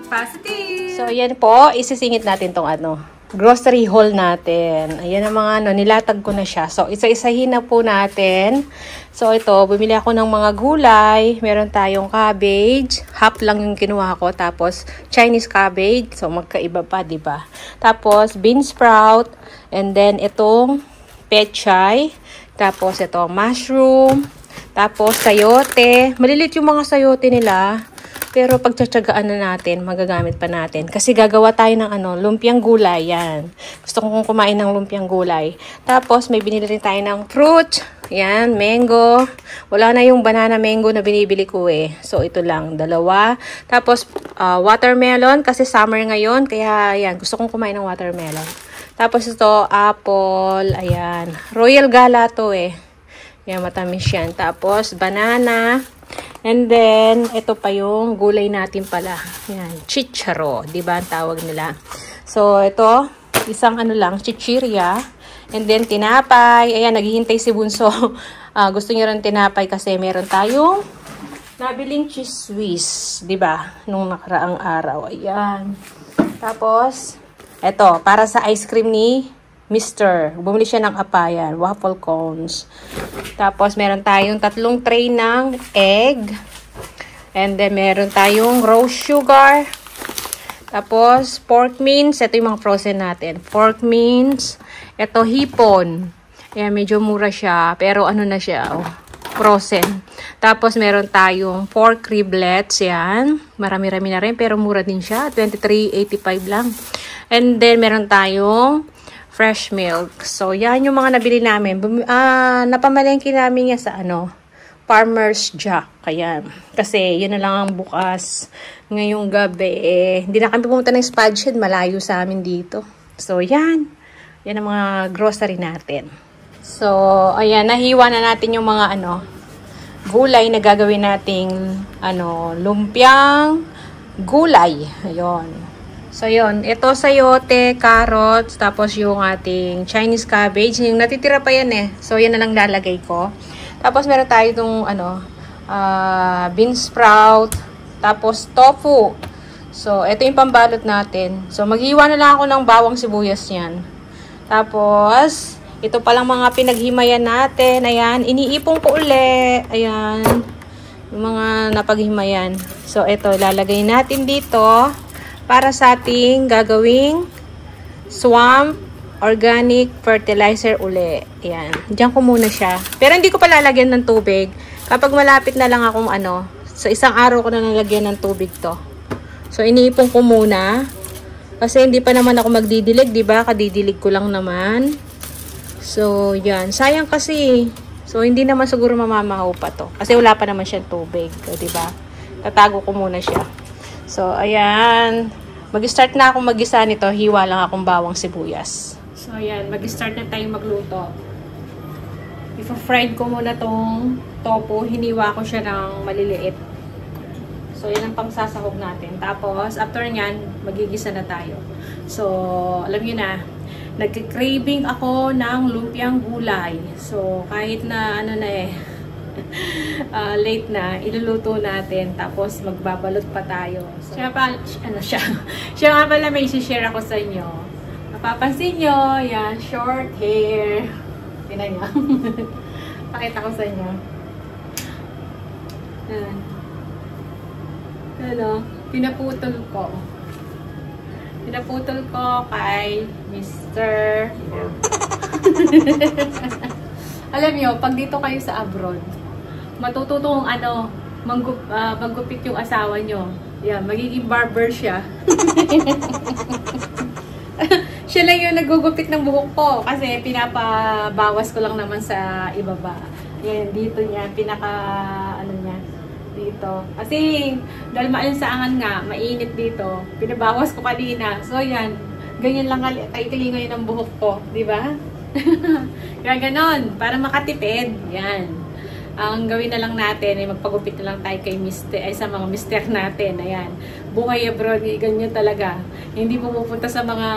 Positive! So, ayan po. Isisingit natin tong grocery haul natin. Ayan ang mga nilatag ko na siya. So, isa-isahin na po natin. So, ito, bumili ako ng mga gulay. Meron tayong cabbage. Half lang yung kinuha ko. Tapos, Chinese cabbage. So, magkaiba pa, diba? Tapos, bean sprout. And then, itong pechay. Tapos, ito, mushroom. Tapos, sayote. Malilit yung mga sayote nila. Pero pagtsatsagaan na natin, magagamit pa natin. Kasi gagawa tayo ng lumpiang gulay. Yan. Gusto kong kumain ng lumpiang gulay. Tapos, may binili rin tayo ng fruit. Yan, mango. Wala na yung banana mango na binibili ko eh. So, ito lang, 2. Tapos, watermelon. Kasi summer ngayon. Kaya, yan, gusto kong kumain ng watermelon. Tapos, ito, apple. Ayan. Royal Gala to eh. Yan, matamis yan. Tapos, banana. And then, ito pa yung gulay natin pala. Yan, chicharo. Diba ang tawag nila? So, ito, isang chichirya. And then, tinapay. Ayan, naghihintay si Bunso. Gusto niya rin tinapay kasi meron tayong nabiling cheese whiz. Diba? Nung nakaraang araw. Ayan. Tapos, ito, para sa ice cream ni Mr. Bumili siya ng apayan, waffle cones. Tapos, meron tayong 3 tray ng egg. And then, meron tayong rose sugar. Tapos, pork mince. Ito yung mga frozen natin. Pork mince. Ito, hipon. Ayan, medyo mura siya. Pero, na siya, frozen. Tapos, meron tayong pork riblets. Yan. Marami-rami na rin. Pero, mura din siya. 23.85 lang. And then, meron tayong fresh milk. So, yan yung mga nabili namin. Napamalengke namin niya sa Farmer's Jack. Ayan. Kasi, yun na lang ang bukas. Ngayong gabi, hindi na kami pumunta ng Spadshed. Malayo sa amin dito. So, yan. Yan ang mga grocery natin. So, ayan. Nahiwa na natin yung mga gulay na gagawin nating lumpiang gulay. Ayun. So, yun. Ito, sayote, carrots, tapos yung ating Chinese cabbage. Yung natitira pa yan eh. So, yan na lang lalagay ko. Tapos, meron tayo itong, bean sprout, tapos tofu. So, ito yung pambalot natin. So, maghiwa na lang ako ng bawang sibuyas yan. Tapos, ito palang mga pinaghimayan natin. Ayan, iniipon ko uli. Ayan, yung mga napaghimayan. So, ito, lalagay natin dito para sa ating gagawing swamp organic fertilizer uli. Ayan. Diyan ko muna siya. Pero hindi ko pa lalagyan ng tubig. Kapag malapit na lang akong sa isang araw ko na nalagyan ng tubig to. So, iniipon ko muna. Kasi hindi pa naman ako magdidilig, diba? Kadidilig ko lang naman. So, yan. Sayang kasi. So, hindi naman siguro mamamahaw pa to. Kasi wala pa naman siyang tubig. So, diba? Tatago ko muna siya. So, ayan. Mag-start na akong mag-isa nito. Hiwa lang akong bawang sibuyas. So, ayan. Mag-start na tayong magluto. Ipa-fried ko muna tong tofu. Hiniwa ko siya ng maliliit. So, yan ang pangsasahog natin. Tapos, after nyan, magigisa na tayo. So, alam nyo na, nag-craving ako ng lumpiang gulay. So, kahit na late na, iluluto natin. Tapos, magbabalot pa tayo. So, siya nga pala may isi-share ako sa inyo. Mapapansin nyo, yan, short hair. Tingnan nyo. Pakita ko sa inyo. Yan. Pinaputol ko. Pinaputol ko kay Mr. Alam nyo, pag dito kayo sa abroad, matututong manggupit yung asawa nyo. Yan, magiging barber siya. Siya lang yung nagugupit ng buhok ko kasi pinapabawas ko lang naman sa ibaba. Yan, dito niya, niya, dito. Kasi, dahil maalansangan nga, mainit dito, pinabawas ko kanina. So, yan, ganyan lang kaitili ngayon ang buhok ko, di ba? Kaya ganon, para makatipid. Yan. Ang gawin na lang natin ay magpagupit na lang tayo kay sa mga mister natin. Ayan. Buhay abroad, ganyan talaga. Hindi pupunta sa mga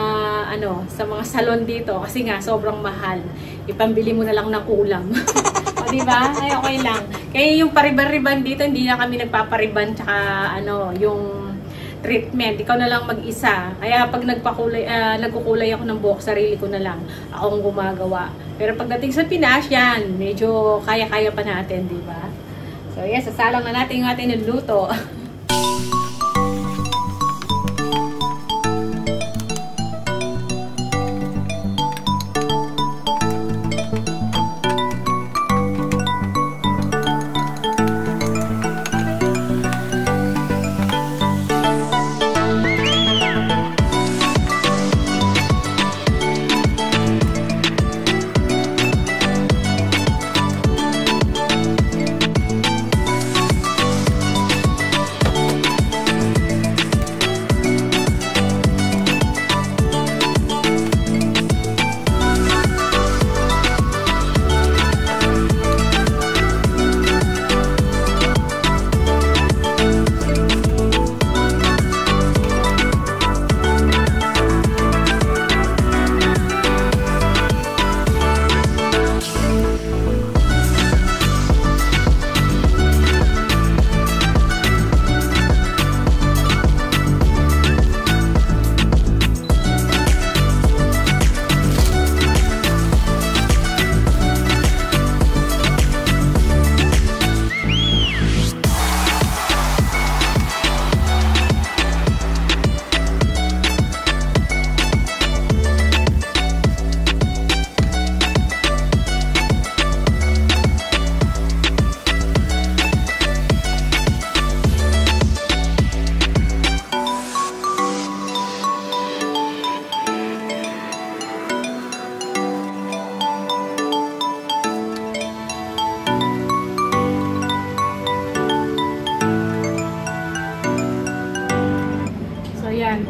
sa mga salon dito kasi nga sobrang mahal. Ipambili mo na lang ng ulam. O di ba? Ay okay lang. Kaya yung pariban-riban dito, hindi na kami nagpapariban tsaka yung treatment. Ikaw na lang mag-isa. Kaya pag nagkukulay ako ng buhok, sarili ko na lang. Ako ang gumagawa. Pero pagdating sa Pinas, yan, medyo kaya-kaya pa natin, di ba? So, yes, sasalang na natin yung ating niluto.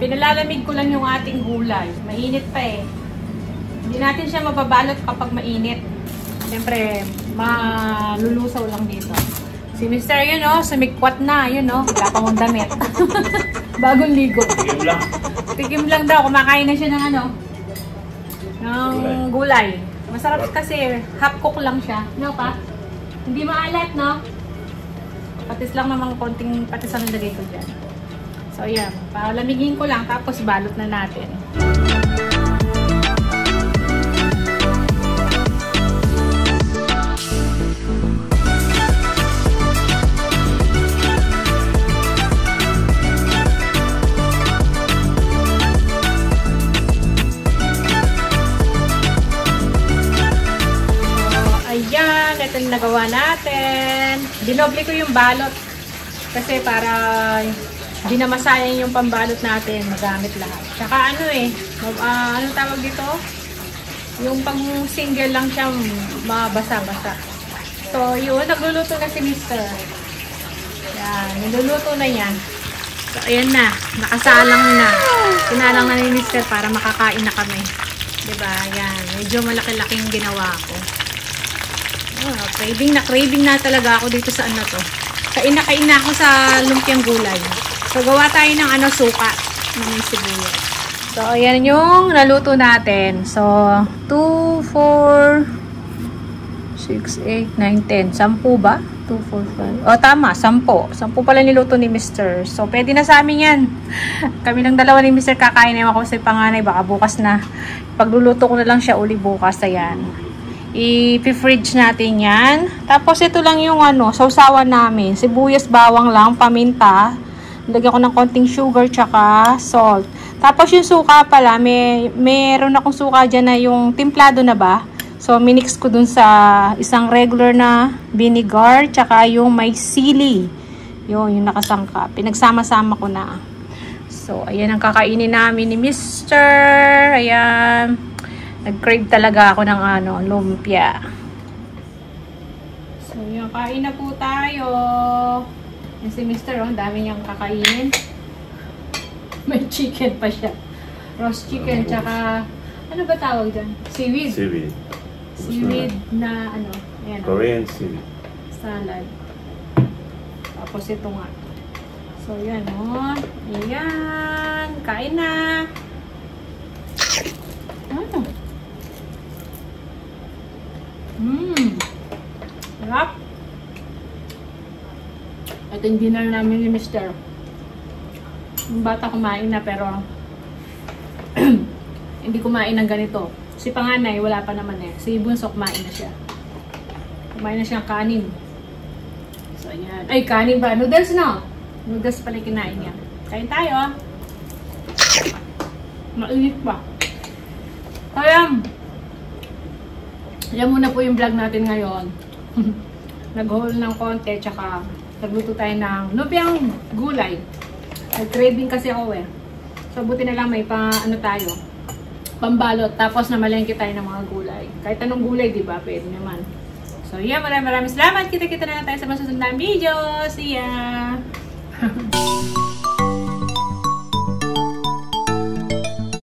Pinalalamig ko lang yung ating gulay. Mainit pa eh. Hindi natin siya mababalot kapag mainit. Siyempre, malulusaw lang dito. Si Mr. yun o, sumikwat na. Yun o, wala pa mong damit. Bagong ligo. Tikim lang. Tikim lang daw. Kumakain na siya ng ano? Ng gulay. Masarap kasi half cook lang siya. No pa? Hindi maalat, no? Patis lang namang konting patis ang nilagay ko dyan. So, yan. Palamigin ko lang, tapos balot na natin. So, ayan. Ito yung nagawa natin. Dinoble ko yung balot. Kasi para hindi na masayang yung pambalot natin, magamit lahat. Tsaka ano eh, ano tawag dito? Yung pang single lang siya, mabasa-basa. So yun, nagluluto na si Mr. Yan, niluluto na yan. So ayan na, nakasalang na. Sinalang na ni Mr. para makakain na kami. Diba? Yan, medyo malaki-laking ginawa ko. Oh, craving na talaga ako dito sa ano to. Kain na ako sa lumpiang gulay. So, gawa tayo ng ano, suka na may sibuyas. So, ayan yung naluto natin. So, 2, 4, 6, 8, 9, 10. 10 ba? 2, 4, 5. O, tama. 10. 10 pala niluto ni Mr. So, pwede na sa amin yan. Kami ng dalawa ni Mr. kakain na ako sa panganay. Baka bukas na. Pagluluto ko na lang siya uli bukas. Ayan. I-fridge natin yan. Tapos, ito lang yung ano, sausawan namin. Sibuyas, bawang lang, paminta. Lagyan ko ng konting sugar tsaka salt. Tapos yung suka pala, meron akong suka dyan na yung timplado na ba? So, minix ko dun sa isang regular na vinegar tsaka yung may sili. Yung nakasangka. Pinagsama-sama ko na. So, ayan ang kakainin namin ni Mr. Ayan. Nag-crave talaga ako ng ano, lumpia. So, yung kain na po tayo. Yan si Mr. Oh, dami niyang kakainin. May chicken pa siya. Roast chicken, tsaka, ano ba tawag dyan? Seaweed. Seaweed. Seaweed na, ano, ayan. Korean seaweed. Salad. Tapos ito nga. So, yan, oh. Ayan. Kain na. Sarap. Ito yung dinner namin ni Mr. Yung bata kumain na pero hindi kumain ng ganito. Si panganay, wala pa naman eh. Si bunso, kumain na siya. Kumain na siyang kanin. So, ayan. Ay, kanin ba? Noodles na. Noodles pala yung kinain niya. Kain tayo. Mainit pa. Kaya, yan muna po yung vlog natin ngayon. Nag-haul ng konti, tsaka nagluto tayo ng lumpiang gulay. Nag-craving kasi ako eh. So, buti na lang may tayo, pambalot. Tapos namalengke tayo ng mga gulay. Kahit anong gulay, di ba? Pwede naman. So, yeah, maraming salamat. Kita-kita na lang tayo sa masusunod na video. See ya!